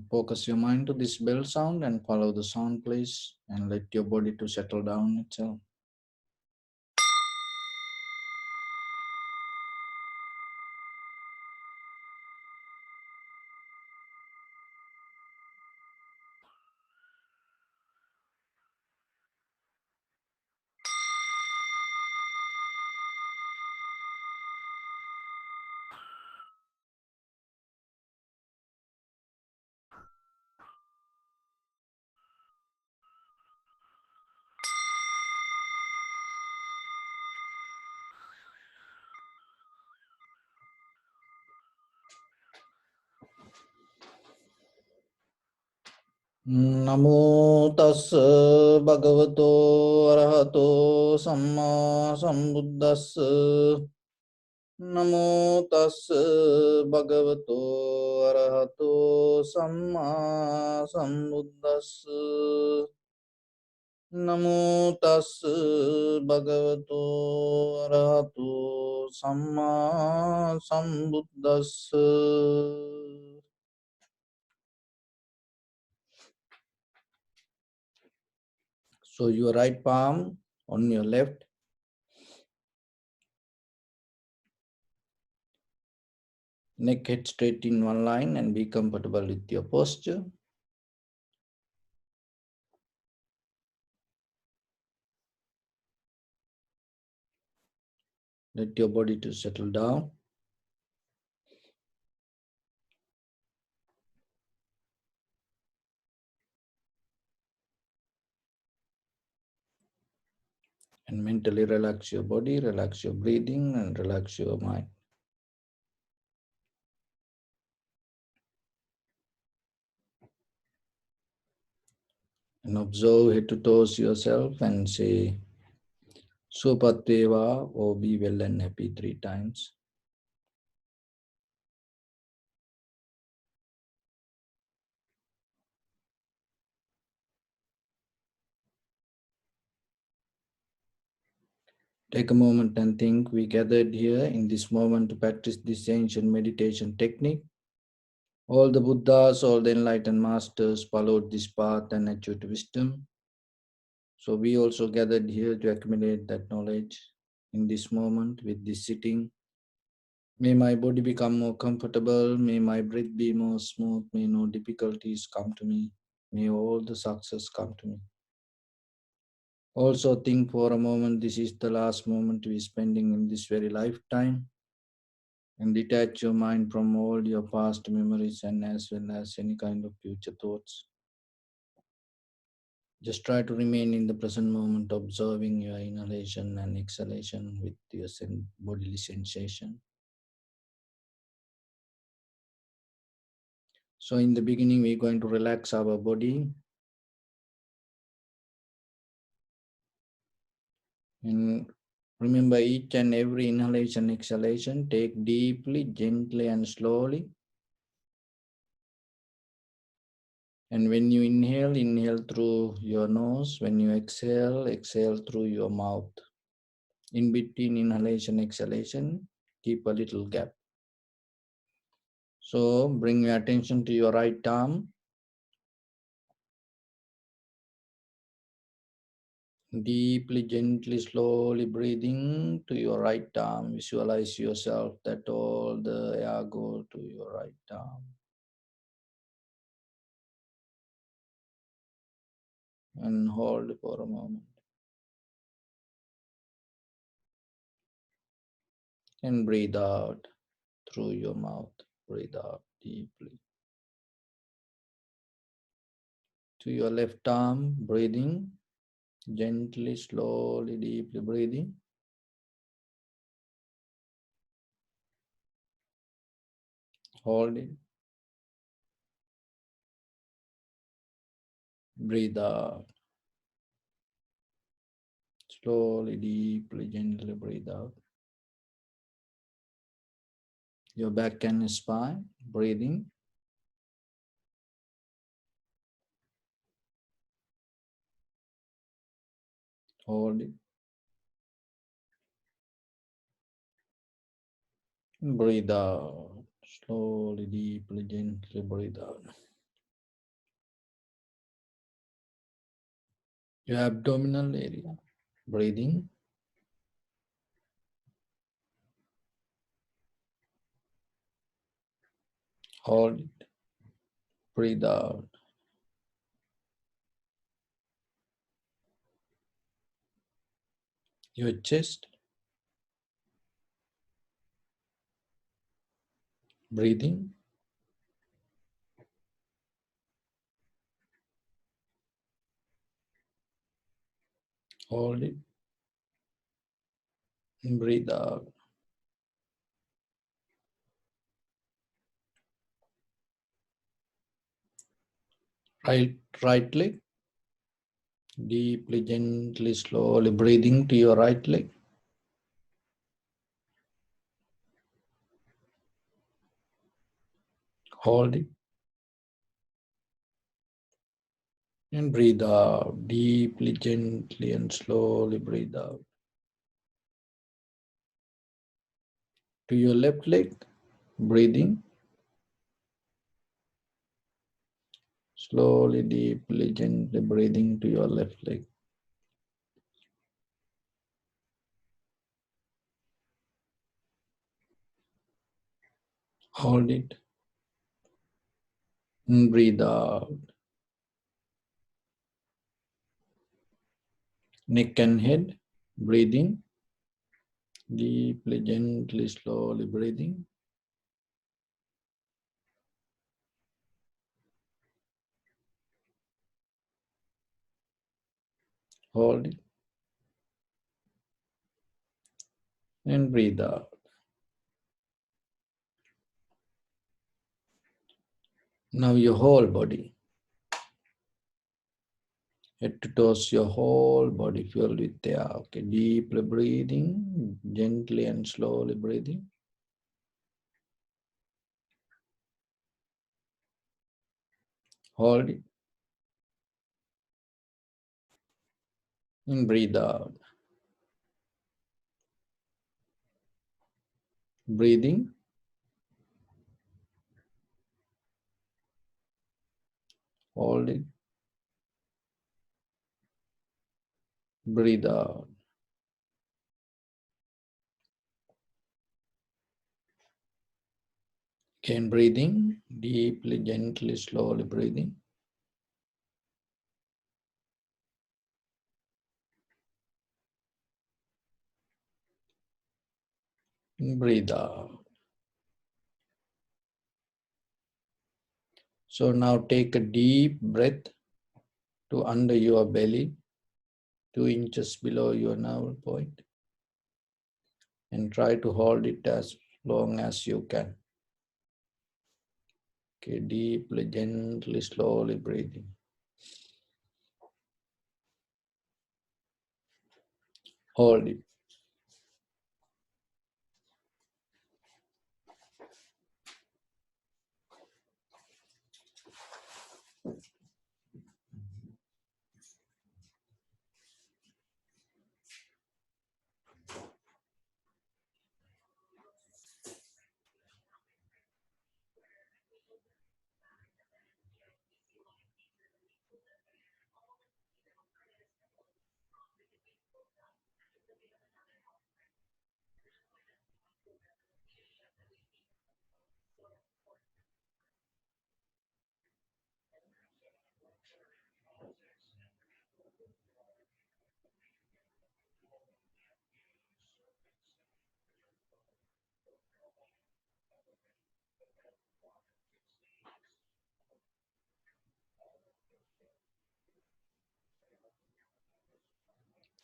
Focus your mind to this bell sound and follow the sound, please, and let your body to settle down itself. Namo tassa bhagavato arahato samma sambuddhassa. Namo tassa bhagavato arahato samma sambuddhassa. Namo tassa bhagavato arahato samma sambuddhassa. So your right palm on your left, neck head straight in one line, and be comfortable with your posture. Let your body to settle down. And mentally relax your body, relax your breathing, and relax your mind. And observe head to toes yourself and say, Supateva, or be well and happy 3 times. Take a moment and think. We gathered here in this moment to practice this ancient meditation technique. All the Buddhas, all the enlightened masters followed this path and achieved wisdom. So we also gathered here to accumulate that knowledge in this moment with this sitting. May my body become more comfortable. May my breath be more smooth. May no difficulties come to me. May all the success come to me. Also think for a moment, this is the last moment we are spending in this very lifetime. And detach your mind from all your past memories and as well as any kind of future thoughts. Just try to remain in the present moment, observing your inhalation and exhalation with your bodily sensation. So in the beginning, we're going to relax our body. And remember, each and every inhalation, exhalation, take deeply, gently and slowly. And when you inhale, inhale through your nose. When you exhale, exhale through your mouth. In between inhalation, exhalation, keep a little gap. So bring your attention to your right arm. Deeply, gently, slowly breathing to your right arm. Visualize yourself that all the air go to your right arm. And hold for a moment. And breathe out through your mouth. Breathe out deeply. To your left arm, breathing. Gently, slowly, deeply breathing. Hold it. Breathe out. Slowly, deeply, gently breathe out. Your back and spine, breathing. Hold it. Breathe out. Slowly, deeply, gently breathe out. your abdominal area. Breathing, hold it, breathe out. Your chest, breathing, hold it, breathe out. Right leg, deeply, gently, slowly breathing to your right leg. Hold it and breathe out. Deeply, gently, and slowly breathe out. To your left leg, breathing. Slowly, deeply, gently breathing to your left leg. Hold it and breathe out. Neck and head, breathing. Deeply, gently, slowly breathing. Hold it and breathe out. Now your whole body, head to toes, your whole body filled with air. Okay, deeply breathing, gently and slowly breathing. Hold it and breathe out. Breathing, hold it, breathe out. Again, breathing, deeply, gently, slowly breathing. Breathe out. So now take a deep breath to under your belly, 2 inches below your navel point, and try to hold it as long as you can. Okay, deeply, gently, slowly breathing. Hold it.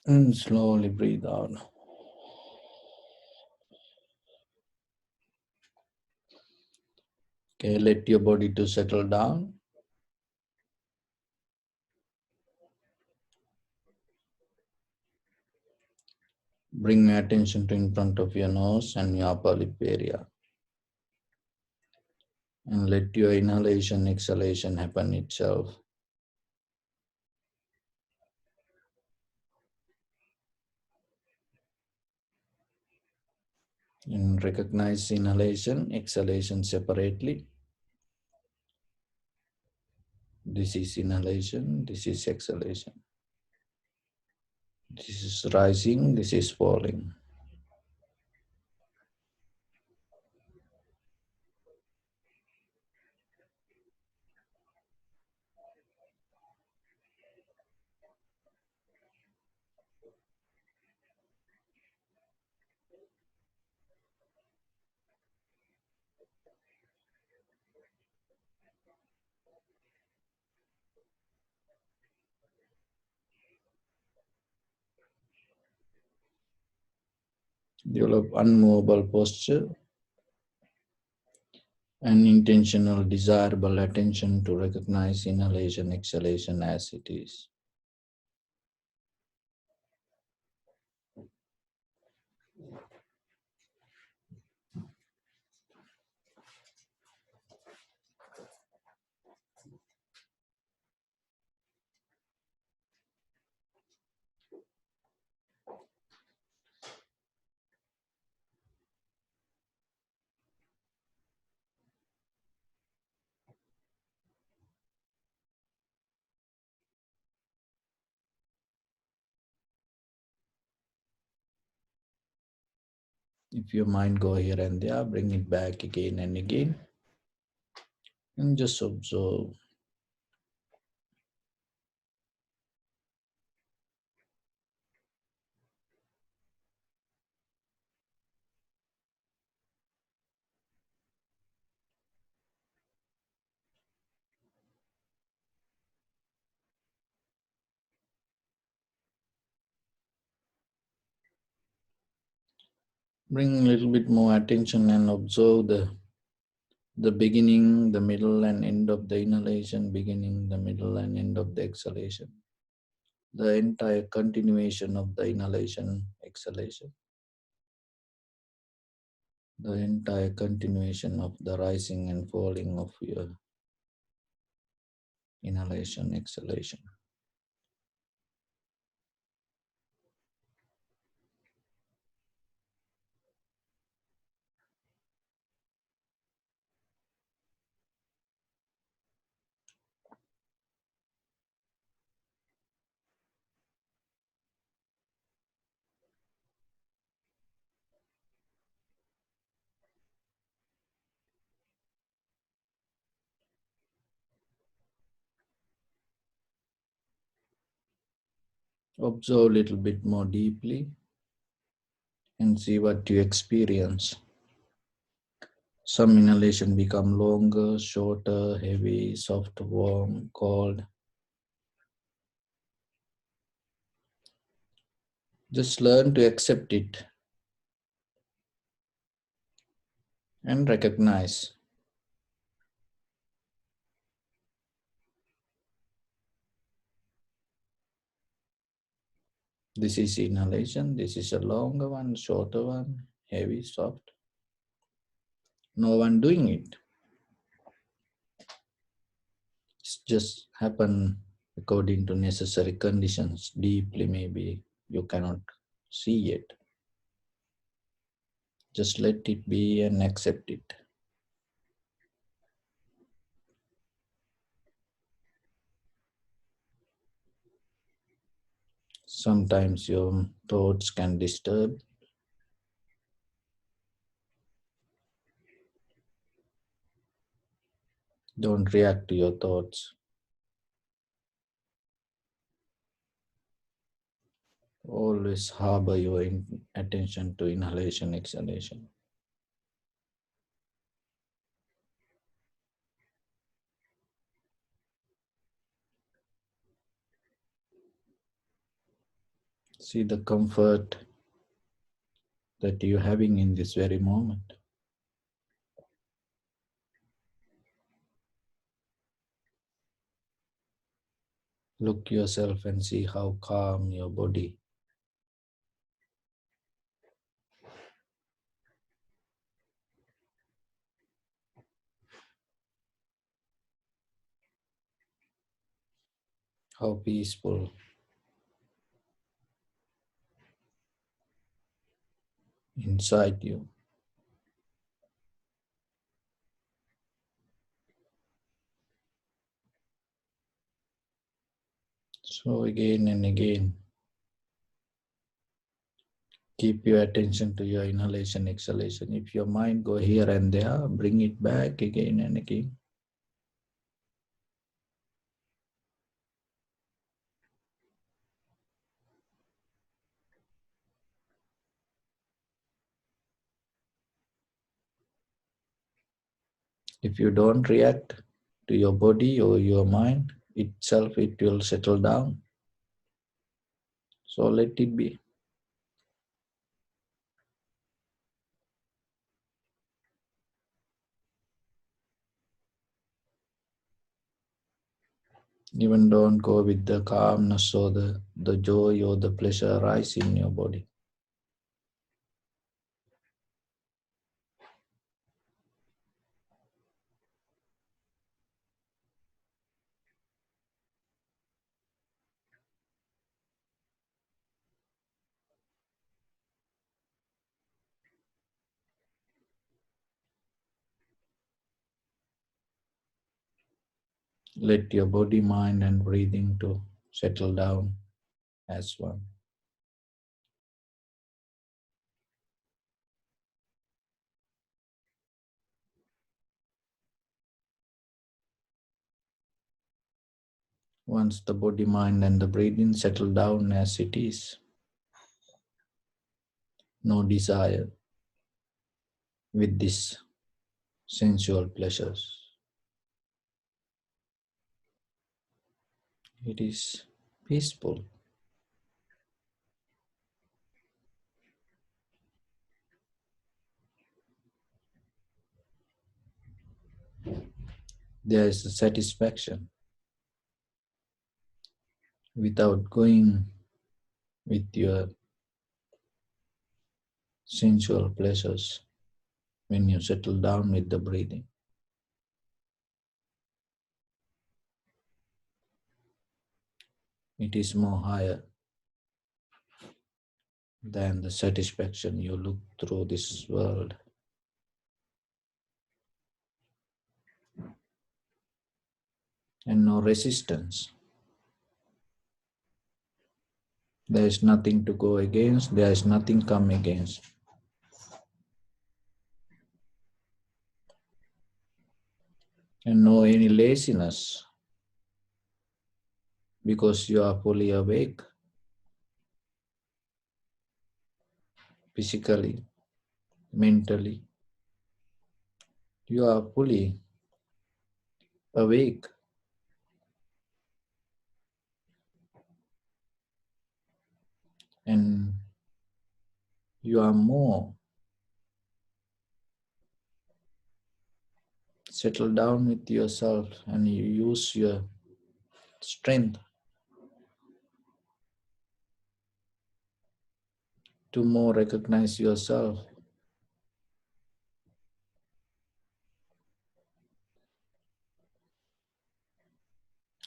And slowly breathe out. Okay, let your body to settle down. Bring your attention to in front of your nose and your upper lip area. And let your inhalation, exhalation happen itself. And recognize inhalation, exhalation separately. This is inhalation, this is exhalation. This is rising, this is falling. Develop unmovable posture and intentional, desirable attention to recognize inhalation, exhalation as it is. If your mind go here and there, bring it back again and again, and just observe. Bring a little bit more attention and observe the beginning, the middle and end of the inhalation, beginning, the middle and end of the exhalation. The entire continuation of the inhalation, exhalation. The entire continuation of the rising and falling of your inhalation, exhalation. Observe a little bit more deeply and see what you experience. Some inhalation become longer, shorter, heavy, soft, warm, cold. Just learn to accept it and recognize. This is inhalation, this is a longer one, shorter one, heavy, soft. No one doing it. It's just happen according to necessary conditions. Deeply maybe you cannot see it. Just let it be and accept it. Sometimes your thoughts can disturb. Don't react to your thoughts. Always harbor your attention to inhalation, exhalation. See the comfort that you're having in this very moment. Look yourself and see how calm your body. How peaceful inside you. So again and again, Keep your attention to your inhalation, exhalation. If your mind go here and there, bring it back again and again. If you don't react to your body or your mind itself, it will settle down. So let it be. Even don't go with the calmness or the joy or the pleasure arise in your body. Let your body, mind and breathing to settle down as one. Once the body, mind and the breathing settle down as it is, no desire with this sensual pleasures. It is peaceful. There is a satisfaction without going with your sensual pleasures when you settle down with the breathing. It is more higher than the satisfaction you look through this world. And no resistance. There is nothing to go against, there is nothing come against. And no any laziness because you are fully awake physically, mentally. You are fully awake and you are more settled down with yourself and you use your strength to more recognize yourself.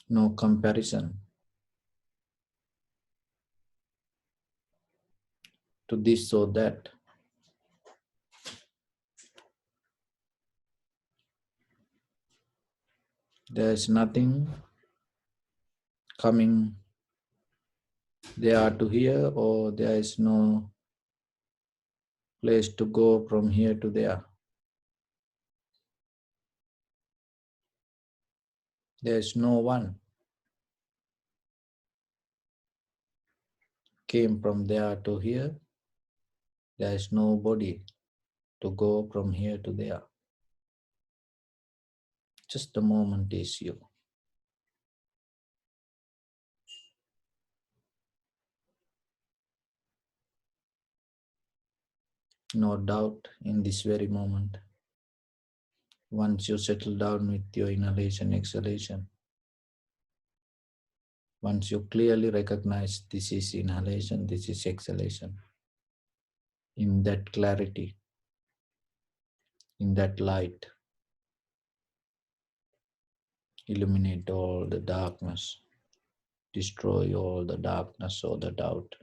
No comparison to this or that. There is nothing coming there to here, or there is no place to go from here to there. There is no one came from there to here. There is nobody to go from here to there. Just the moment is you. No doubt in this very moment. Once you settle down with your inhalation, exhalation, once you clearly recognize this is inhalation, this is exhalation, in that clarity, in that light, illuminate all the darkness, destroy all the darkness or the doubt.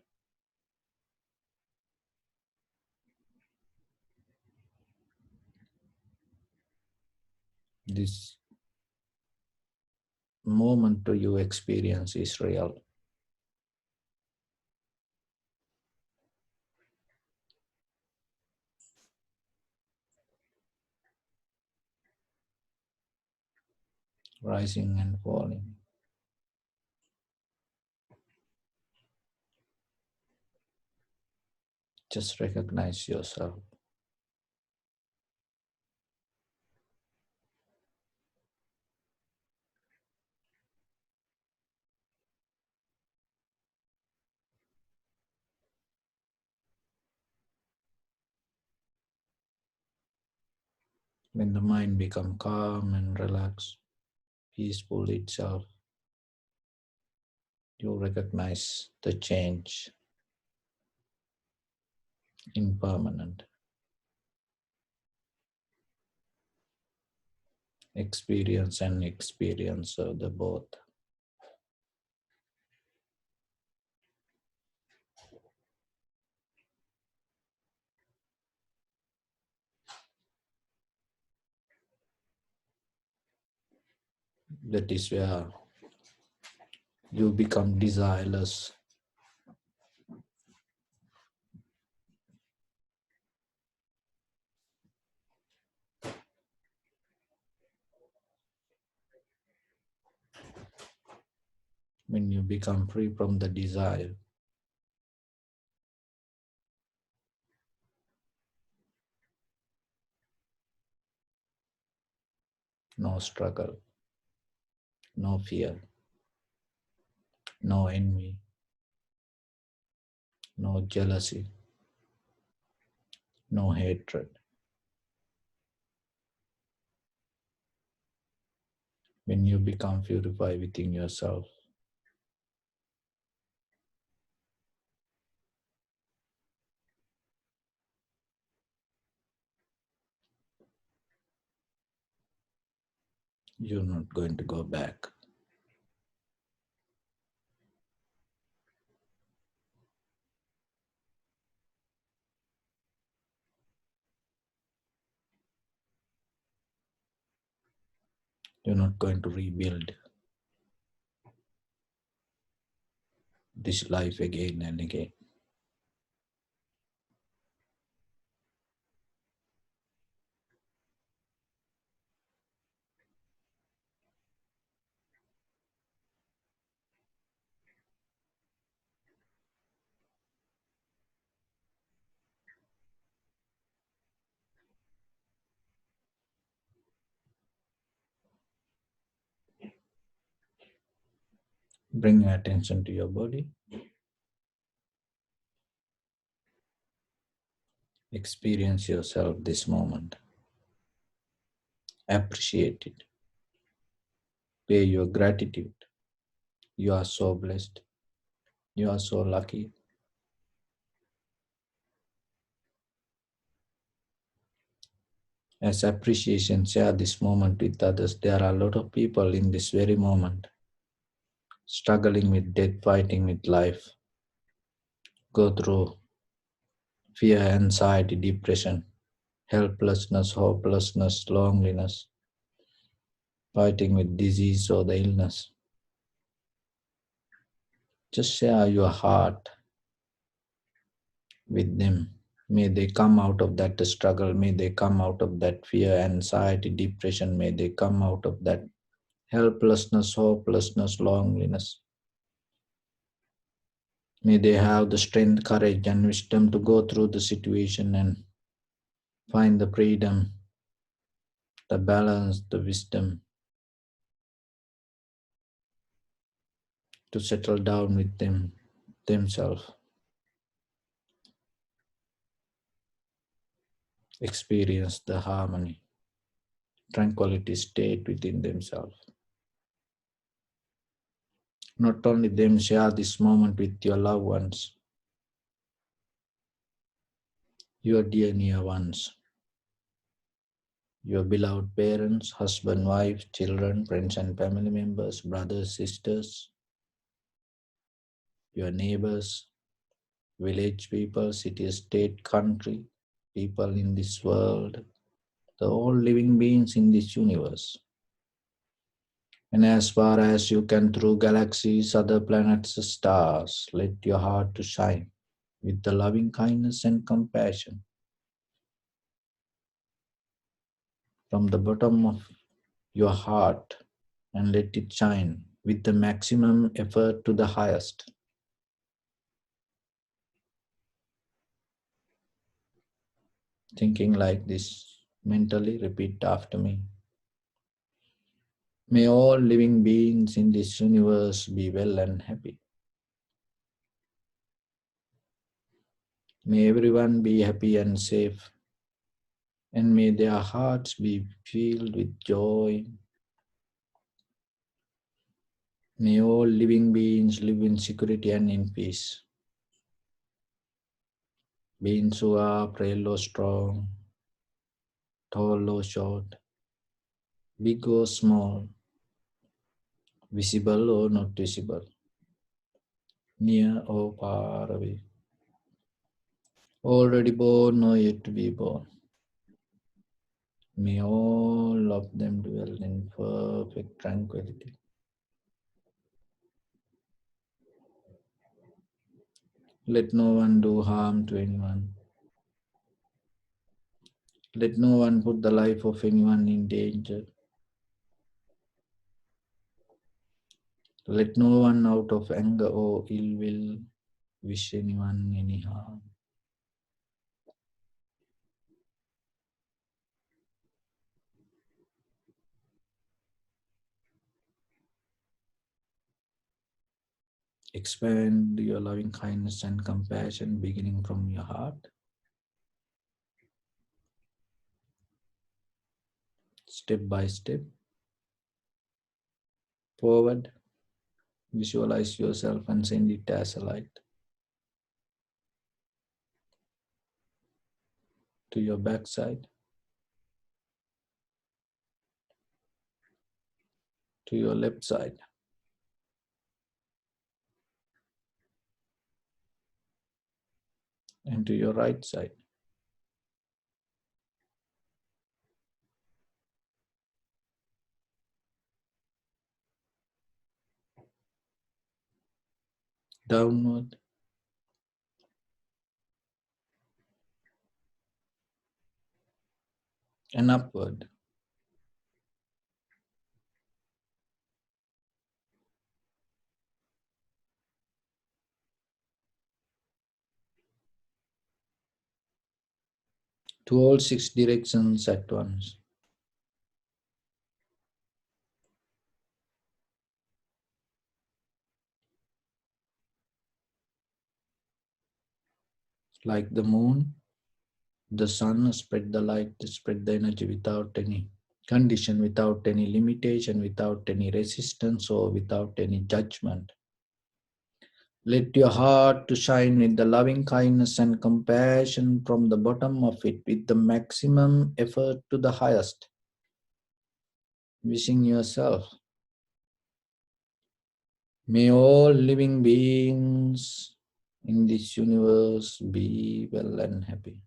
This moment to you experience is real. rising and falling. Just recognize yourself. When the mind becomes calm and relaxed, peaceful itself, you recognize the change, impermanent, experience and experience of the both. That is where you become desireless. When you become free from the desire, no struggle, no fear, no envy, no jealousy, no hatred. When you become purified within yourself, you're not going to go back. You're not going to rebuild this life again and again. Bring your attention to your body. Experience yourself this moment. Appreciate it. Pay your gratitude. You are so blessed. You are so lucky. As appreciation, share this moment with others. There are a lot of people in this very moment struggling with death, fighting with life, go through fear, anxiety, depression, helplessness, hopelessness, loneliness, fighting with disease or the illness. Just share your heart with them. May they come out of that struggle. May they come out of that fear, anxiety, depression. May they come out of that helplessness, hopelessness, loneliness. May they have the strength, courage, and wisdom to go through the situation and find the freedom, the balance, the wisdom to settle down with themselves, experience the harmony, tranquility state within themselves. Not only them, share this moment with your loved ones, your dear near ones, your beloved parents, husband, wife, children, friends and family members, brothers, sisters, your neighbors, village people, city, state, country, people in this world, the all living beings in this universe. And as far as you can through galaxies, other planets, stars, let your heart to shine with the loving kindness and compassion. From the bottom of your heart, and let it shine with the maximum effort to the highest. Thinking like this, mentally repeat after me. May all living beings in this universe be well and happy. May everyone be happy and safe, and may their hearts be filled with joy. May all living beings live in security and in peace. Beings who are frail or strong, tall or short, big or small, visible or not visible, near or far away, already born or yet to be born. May all of them dwell in perfect tranquility. Let no one do harm to anyone. Let no one put the life of anyone in danger. Let no one out of anger or ill will wish anyone any harm. Expand your loving kindness and compassion beginning from your heart. Step by step. Forward. Visualize yourself and send it as a light to your backside, to your left side, and to your right side. Downward and upward. To all six directions at once. Like the moon, the sun spread the light, spread the energy without any condition, without any limitation, without any resistance or without any judgment. Let your heart to shine with the loving kindness and compassion from the bottom of it with the maximum effort to the highest. Wishing yourself, may all living beings in this universe be well and happy.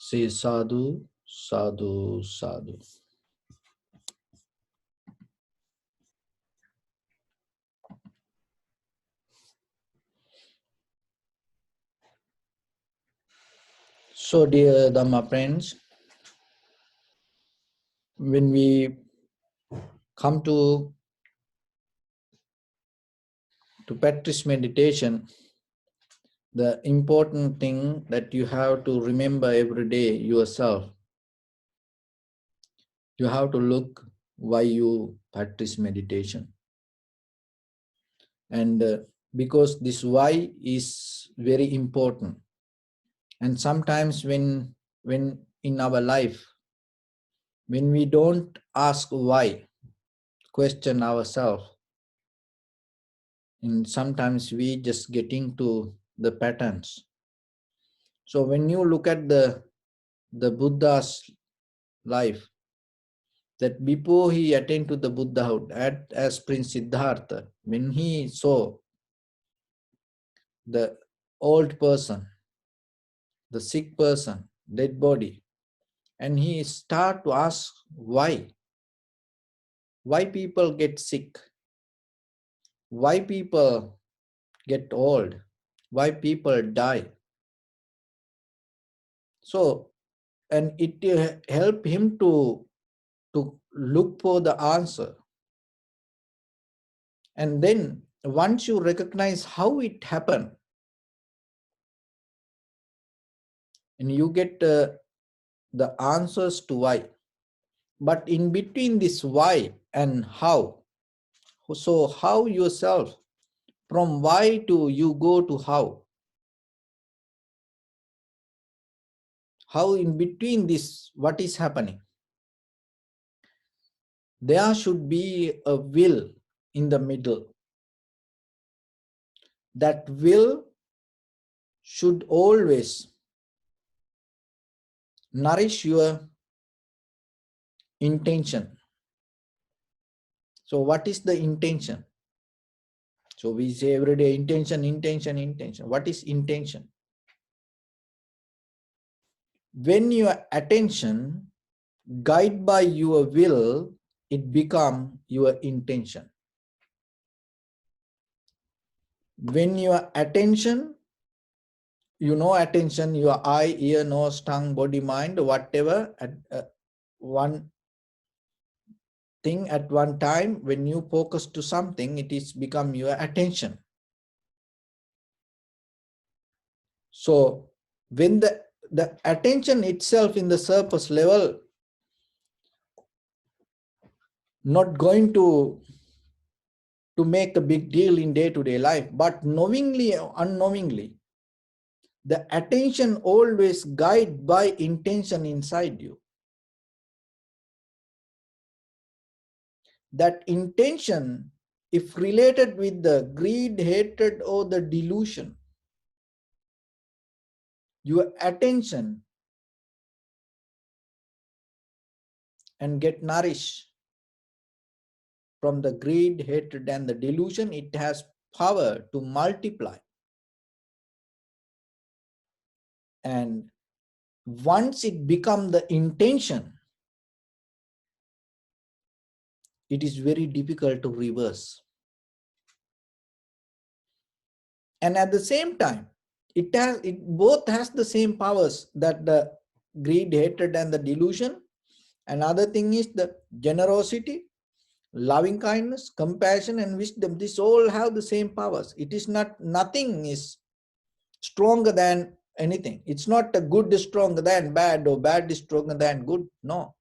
Say sadhu, sadhu, sadhu. So, dear Dhamma friends, when we come to practice meditation, the important thing that you have to remember every day yourself, you have to look why you practice meditation. And because this why is very important. And sometimes when in our life, when we don't ask why, question ourselves. And sometimes we just get into the patterns. So when you look at the Buddha's life, that before he attained to the Buddhahood, as Prince Siddhartha, when he saw the old person, the sick person, dead body, and he start to ask why people get sick, why people get old, why people die. So, and it helped him to look for the answer. And then once you recognize how it happened, and you get the answers to why. But in between this why and how, so how yourself, from why to you go to how in between this, what is happening? There should be a will in the middle. That will should always nourish your intention. So what is the intention? So we say every day intention, intention, intention. What is intention? When your attention guided by your will, it becomes your intention. When your attention, attention, your eye, ear, nose, tongue, body, mind, whatever, at one thing at one time, when you focus to something, it is become your attention. So when the attention itself in the surface level not going to make a big deal in day-to-day life, but knowingly or unknowingly, the attention always guided by intention inside you. That intention, if related with the greed, hatred, or the delusion, your attention and get nourished from the greed, hatred, and the delusion, it has power to multiply. And once it becomes the intention, it is very difficult to reverse. And at the same time, it both has the same powers, that the greed, hatred, and the delusion. Another thing is the generosity, loving kindness, compassion, and wisdom. These all have the same powers. It is not, nothing is stronger than anything. It's not a good is stronger than bad, or bad is stronger than good. No.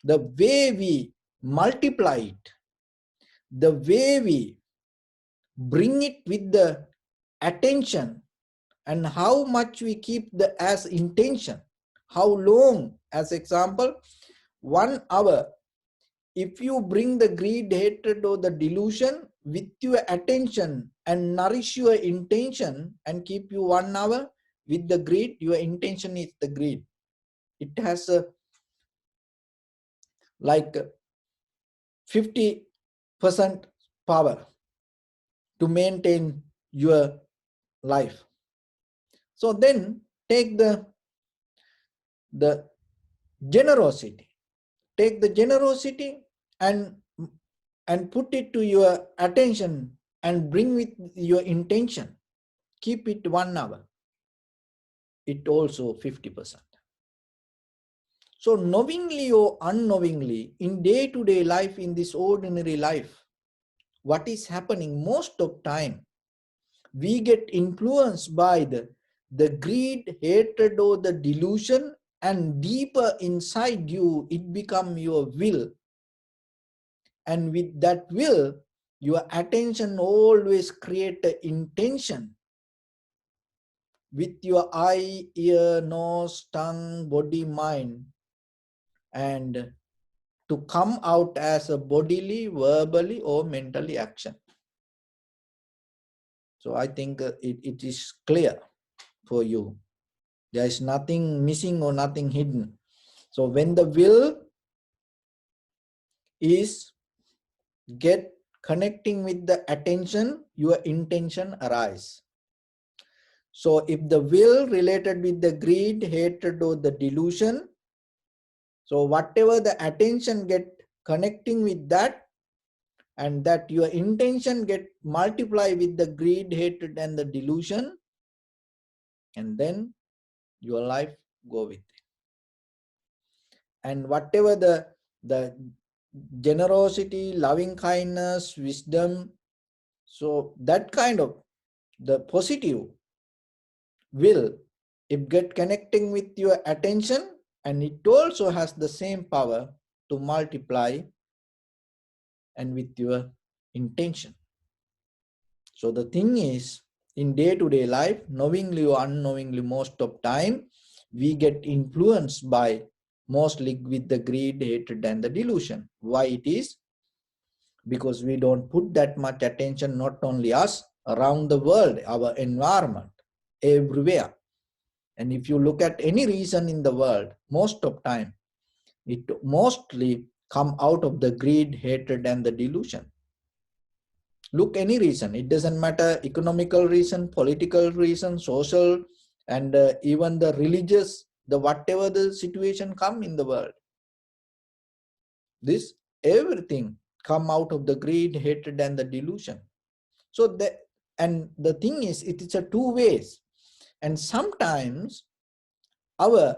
The way we multiply it, the way we bring it with the attention, and how much we keep the as intention, how long, as example, 1 hour, if you bring the greed, hatred, or the delusion with your attention and nourish your intention and keep you 1 hour with the greed, your intention is the greed. It has a like 50% power to maintain your life. So then take the generosity. Take the generosity and put it to your attention and bring with your intention. Keep it 1 hour. It also 50%. So knowingly or unknowingly, in day-to-day life, in this ordinary life, what is happening most of time, we get influenced by the greed, hatred, or the delusion, and deeper inside you, it becomes your will. And with that will, your attention always create an intention with your eye, ear, nose, tongue, body, mind. And to come out as a bodily, verbally, or mentally action. So I think it is clear for you. There is nothing missing or nothing hidden. So when the will is get connecting with the attention, your intention arise. So if the will related with the greed, hatred, or the delusion, so whatever the attention get connecting with that, and that your intention get multiply with the greed, hatred, and the delusion, and then your life go with it. And whatever the generosity, loving kindness, wisdom, so that kind of the positive will, it get connecting with your attention, and it also has the same power to multiply and with your intention. So the thing is, in day-to-day life, knowingly or unknowingly, most of time we get influenced by mostly with the greed, hatred, and the delusion. Why it is? Because we don't put that much attention, not only us, around the world, our environment, everywhere. And if you look at any reason in the world, most of time, it mostly come out of the greed, hatred, and the delusion. Look any reason, it doesn't matter, economical reason, political reason, social, and even the religious, the whatever the situation come in the world. This everything come out of the greed, hatred, and the delusion. So the thing is, it is a two ways. And sometimes our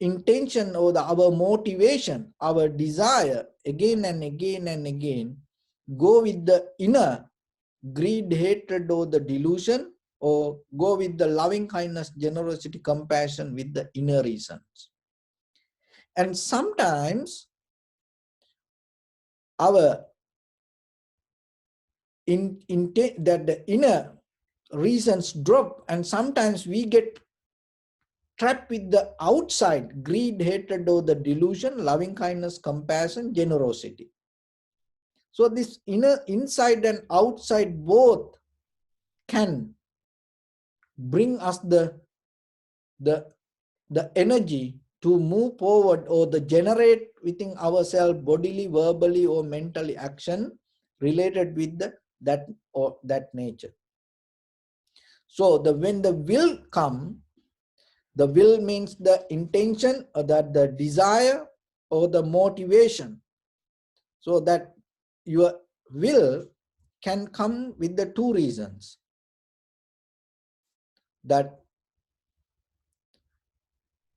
intention or our motivation, our desire, again and again and again, go with the inner greed, hatred, or the delusion, or go with the loving kindness, generosity, compassion with the inner reasons. And sometimes our that the inner reasons drop, and sometimes we get trapped with the outside greed, hatred, or the delusion, loving kindness, compassion, generosity. So this inner, inside and outside both can bring us the energy to move forward, or the generate within ourselves bodily, verbally, or mentally action related with that nature. So when the will come, the will means the intention, or that the desire or the motivation. So that your will can come with the two reasons, that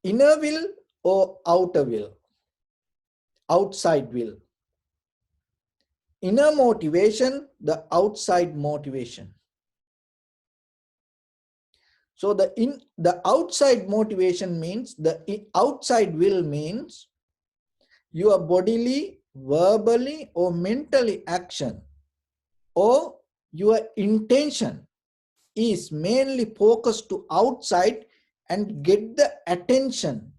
inner will or outer will, outside will. Inner motivation, the outside motivation. So the outside motivation means, the outside will means your bodily, verbally, or mentally action, or your intention is mainly focused to outside and get the attention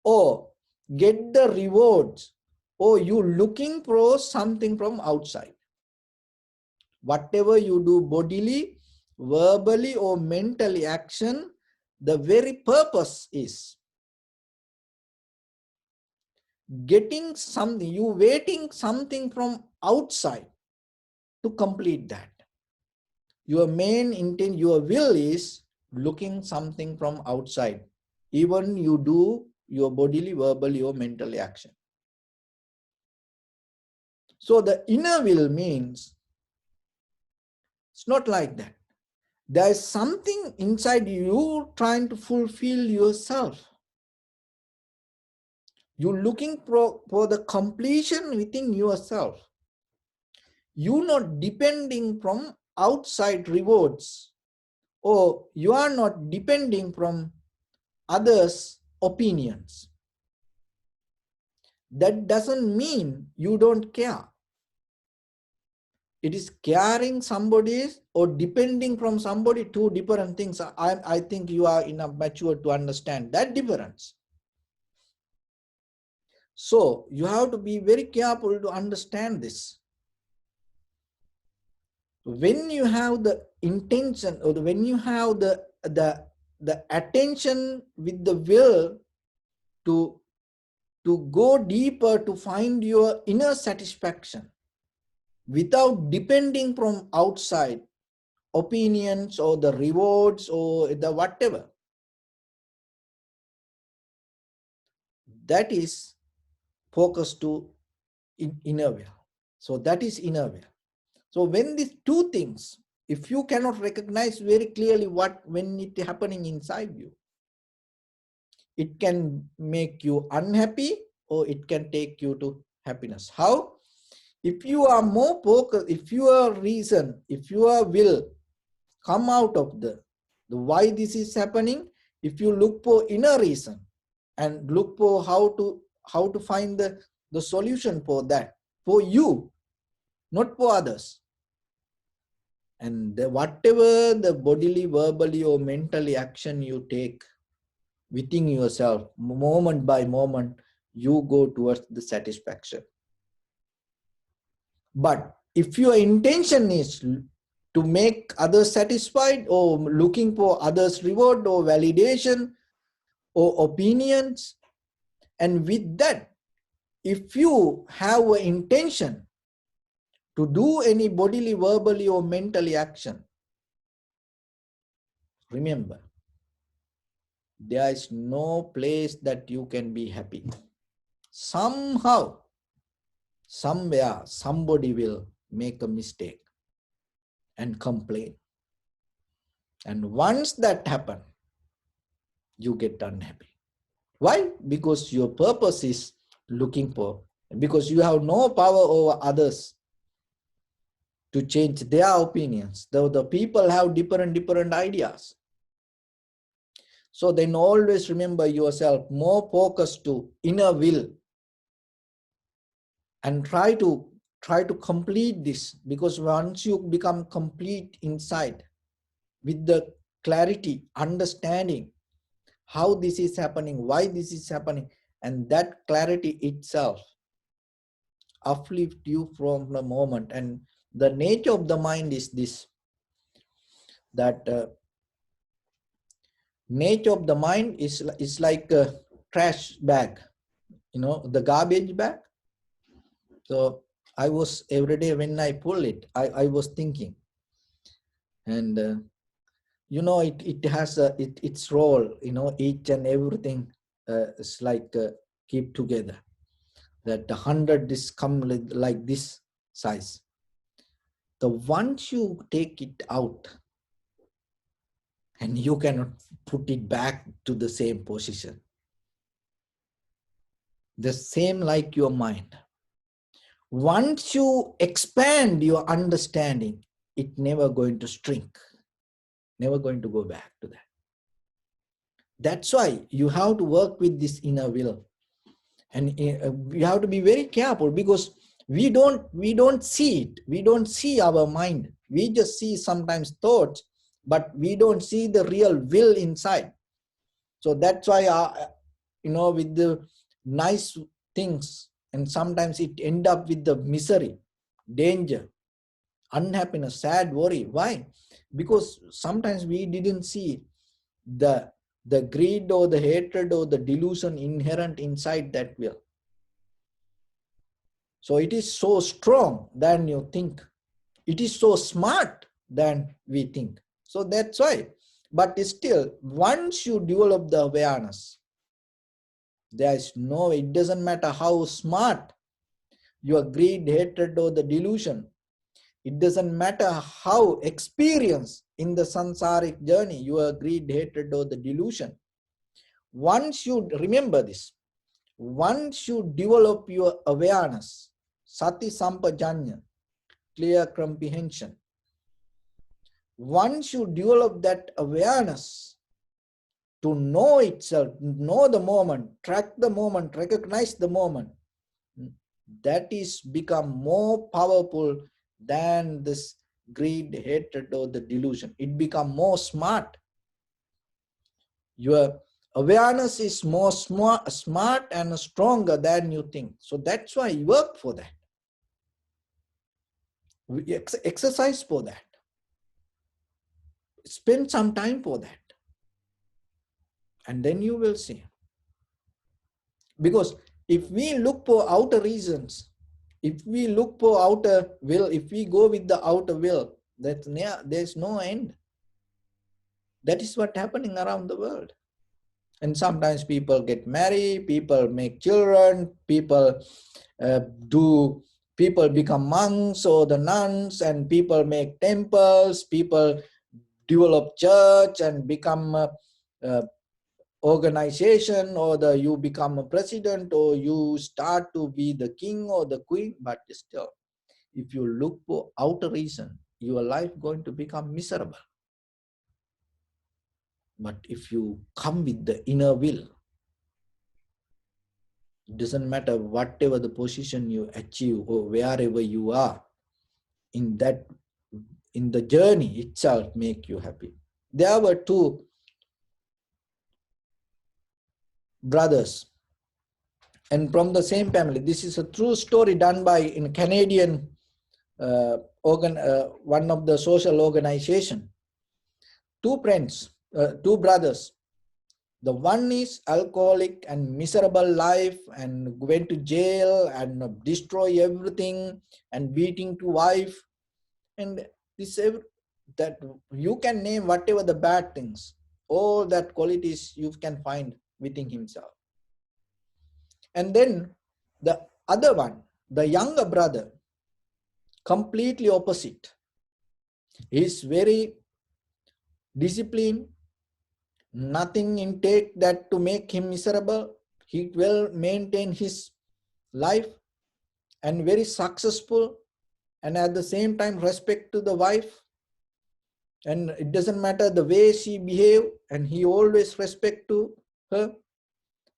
or get the rewards, or you looking for something from outside. Whatever you do bodily, verbally, or mentally action, the very purpose is getting something, you waiting something from outside to complete that. Your main intent, your will is looking something from outside, even you do your bodily, verbally, or mentally action. So the inner will means, it's not like that. There is something inside you trying to fulfill yourself. You're looking for the completion within yourself. You're not depending from outside rewards, or you are not depending from others' opinions. That doesn't mean you don't care. It is caring somebody or depending from somebody, two different things. I think you are enough mature to understand that difference. So you have to be very careful to understand this. When you have the intention, or when you have the attention with the will to go deeper, to find your inner satisfaction without depending from outside opinions or the rewards or the whatever, that is focus to inner will. So that is inner will. So when these two things, if you cannot recognize very clearly when it is happening inside you, it can make you unhappy or it can take you to happiness. How? If you are more focused, if your reason, if your will come out of the why this is happening, if you look for inner reason and look for how to find the solution for that, for you, not for others. And whatever the bodily, verbally, or mentally action you take within yourself, moment by moment, you go towards the satisfaction. But if your intention is to make others satisfied or looking for others' reward or validation or opinions, and with that, if you have an intention to do any bodily, verbally, or mentally action, remember, there is no place that you can be happy. Somehow, somewhere, somebody will make a mistake and complain. And once that happens, you get unhappy. Why? Because your purpose is looking for, because you have no power over others to change their opinions. Though the people have different ideas. So then always remember yourself, more focused to inner will, and try to complete this, because once you become complete inside with the clarity, understanding how this is happening, why this is happening, and that clarity itself uplift you from the moment. And the nature of the mind is this, that nature of the mind is like a trash bag, the garbage bag. So I was, every day when I pull it, I was thinking, and it has its role, each and everything is like keep together, that 100 is come like this size. The once you take it out and you cannot put it back to the same position, the same like your mind. Once you expand your understanding, it never going to shrink, never going to go back to that. That's why you have to work with this inner will, and you have to be very careful, because we don't see it. We don't see our mind. We just see sometimes thoughts, but we don't see the real will inside. So that's why with the nice things, and sometimes it end up with the misery, danger, unhappiness, sad, worry. Why? Because sometimes we didn't see the greed or the hatred or the delusion inherent inside that will. So it is so strong than you think. It is so smart than we think. So that's why. But still, once you develop the awareness, there is no, it doesn't matter how smart your greed, hatred, or the delusion. It doesn't matter how experienced in the samsaric journey your greed, hatred, or the delusion. Once you remember this, once you develop your awareness, sati sampajanya, clear comprehension, once you develop that awareness to know itself, know the moment, track the moment, recognize the moment, that is become more powerful than this greed, hatred, or the delusion. It become more smart. Your Awareness is more smart and stronger than you think. So that's why you work for that. Exercise for that. Spend some time for that. And then you will see. Because if we look for outer reasons, if we look for outer will, if we go with the outer will, there's no end. That is what's happening around the world. And sometimes people get married, people make children, people become monks or the nuns, and people make temples, people develop church and become organization, or you become a president, or you start to be the king or the queen. But still, if you look for outer reason, your life going to become miserable. But if you come with the inner will, it doesn't matter whatever the position you achieve or wherever you are, in the journey itself make you happy. There were two brothers, and from the same family. This is a true story done by in Canadian one of the social organization. Two friends, two brothers. The one is alcoholic and miserable life and went to jail and destroy everything and beating to wife, and this that you can name whatever the bad things, all that qualities you can find within himself. And then the other one, the younger brother, completely opposite. He is very disciplined, nothing intake that to make him miserable. He will maintain his life and very successful, and at the same time respect to the wife, and it doesn't matter the way she behave, and he always respect to her,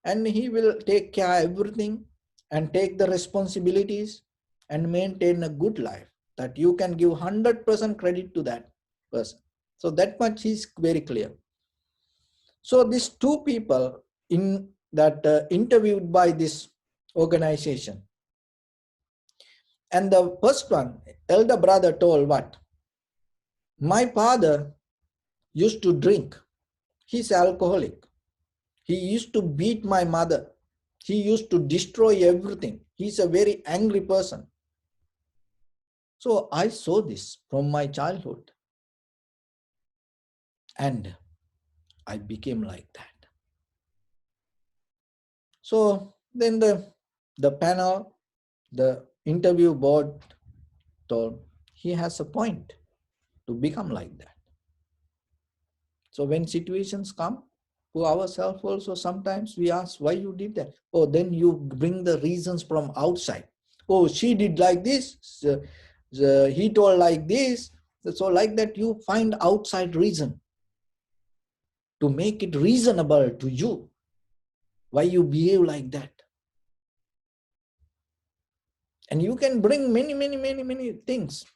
and he will take care of everything and take the responsibilities and maintain a good life, that you can give 100% credit to that person. So that much is very clear. So these two people in that interviewed by this organization, and the first one, elder brother, told what? My father used to drink. He's alcoholic. He used to beat my mother. He used to destroy everything. He's a very angry person. So I saw this from my childhood, and I became like that. So then the panel, the interview board told he has a point to become like that. So when situations come to ourselves also, sometimes we ask why you did that. Oh, then you bring the reasons from outside. Oh, she did like this. He told like this. So like that you find outside reason to make it reasonable to you why you behave like that. And you can bring many things.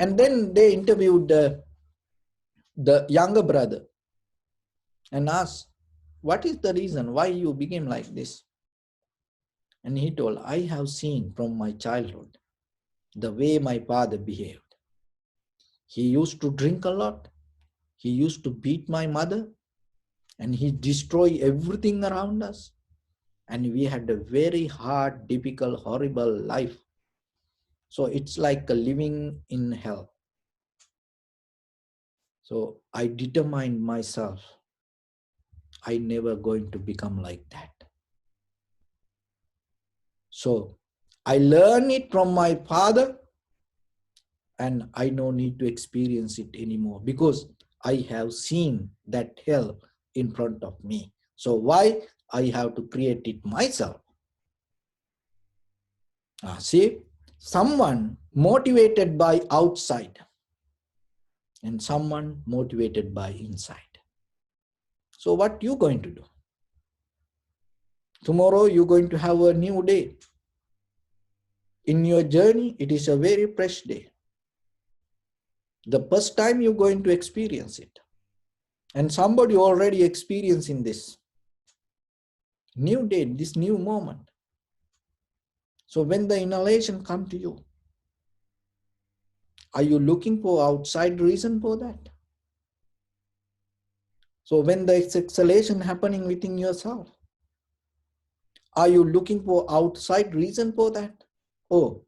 And then they interviewed the younger brother and asked, what is the reason why you became like this? And he told, I have seen from my childhood the way my father behaved. He used to drink a lot. He used to beat my mother, and he destroyed everything around us. And we had a very hard, difficult, horrible life. So it's like a living in hell. So I determined myself, I never going to become like that. So I learned it from my father, and I no need to experience it anymore because I have seen that hell in front of me. So why I have to create it myself? See, someone motivated by outside and someone motivated by inside. So what you going to do? Tomorrow you're going to have a new day. In your journey, it is a very fresh day. The first time you're going to experience it. And somebody already experiencing this. new day, this new moment. So when the inhalation comes to you, are you looking for outside reason for that? So when the exhalation happening within yourself, are you looking for outside reason for that? Or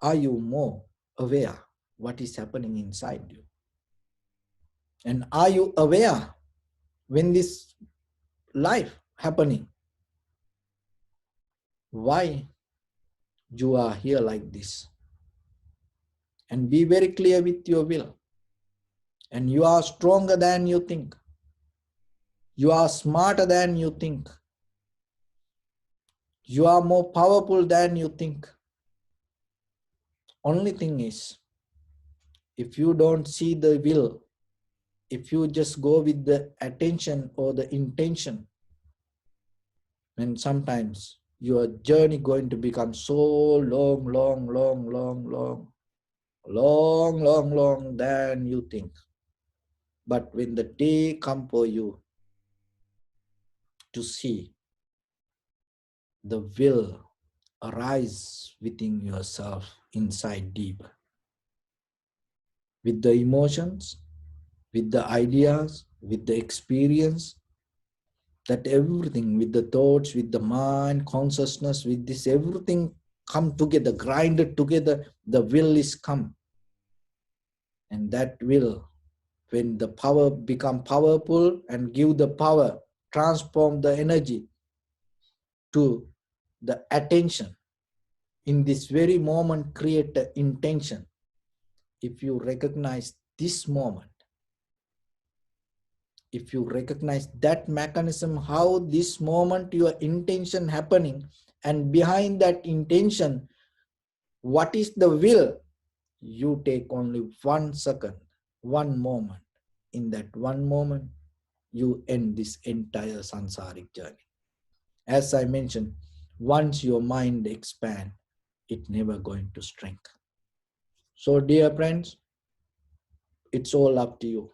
are you more aware what is happening inside you? And are you aware when this life happening, why you are here like this? And be very clear with your will. And you are stronger than you think. You are smarter than you think. You are more powerful than you think. Only thing is, if you don't see the will, if you just go with the attention or the intention, then sometimes your journey going to become so long than you think. But when the day come for you to see the will arise within yourself inside deep, with the emotions, with the ideas, with the experience, that everything, with the thoughts, with the mind, consciousness, with this everything come together, grinded together, the will is come. And that will, when the power become powerful and give the power, transform the energy to the attention. In this very moment, create the intention. If you recognize this moment, if you recognize that mechanism, how this moment your intention happening, and behind that intention, what is the will, you take only 1 second, 1 moment. In that 1 moment, you end this entire sansaric journey. As I mentioned, once your mind expand, it never going to shrink. So dear friends, it's all up to you.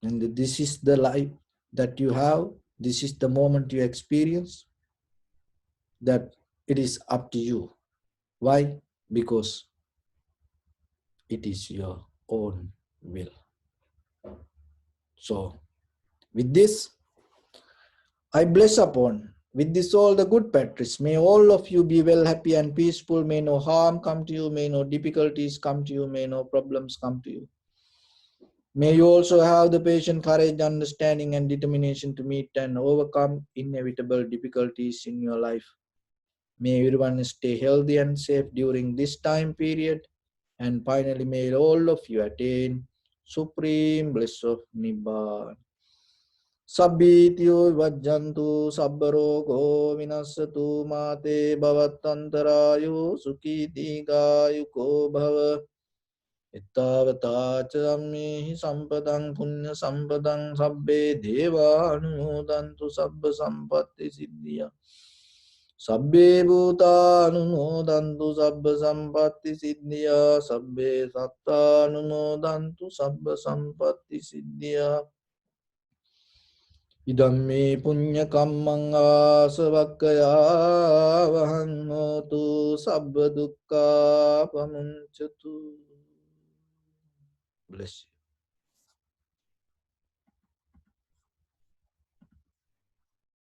And this is the life that you have. This is the moment you experience, that it is up to you. Why? Because it is your own will. So with this, I bless upon with this all the good patrice. May all of you be well, happy and peaceful. May no harm come to you. May no difficulties come to you. May no problems come to you. May you also have the patient courage, understanding and determination to meet and overcome inevitable difficulties in your life. May everyone stay healthy and safe during this time period. And finally, may all of you attain supreme bliss of Nibbana. Sabbityo vajjantu sabbarogo vinasatu mate bhavatantarayo sukhi digayuko bhava. Ittavata cammehi sampadang punya sampadang sabbe deva anumodantu sabba sampatti siddhya. Sabbe bhuta anumodantu sabba sampatti siddhya. Sabbe satta anumodantu sabba sampatti siddhya. Idamme punya kammang asavakkaya vahang hotu sabba dukkha pamuncatu. Bless you.